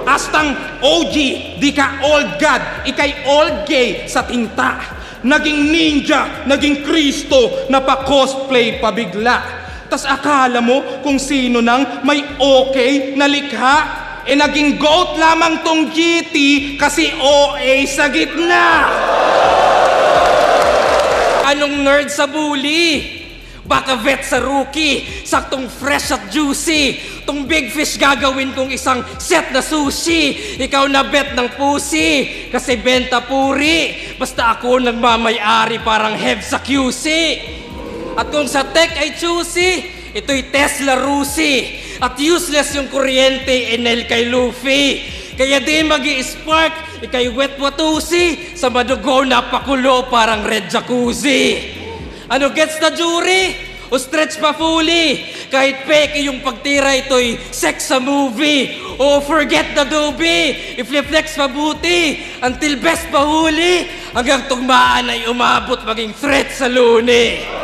Astang OG, di ka old god, ikay old gay sa tinta. Naging ninja, naging Kristo, napa-cosplay pa bigla. Tas akala mo kung sino nang may okay na likha. Naging goat lamang tong GT kasi OA sa gitna. Anong nerd sa bully? Baka vet sa rookie, saktong fresh at juicy. Tong big fish gagawin kong isang set na sushi. Ikaw na bet ng pussy, kasi benta puri. Basta ako nagmamay-ari parang hev sa QC. At kung sa tech ay choosy, ito'y Tesla Rusi. At useless yung kuryente, enel kay Luffy. Kaya di magi-spark, ikay wet watusi. Sa madugo na pakulo parang red jacuzzi. Ano gets na jury? O stretch pa fully? Kahit peke yung pagtira, ito'y sex sa movie. O forget the doobie, i-flex mabuti until best pa huli, hanggang tugmaan ay umabot maging threat sa luni.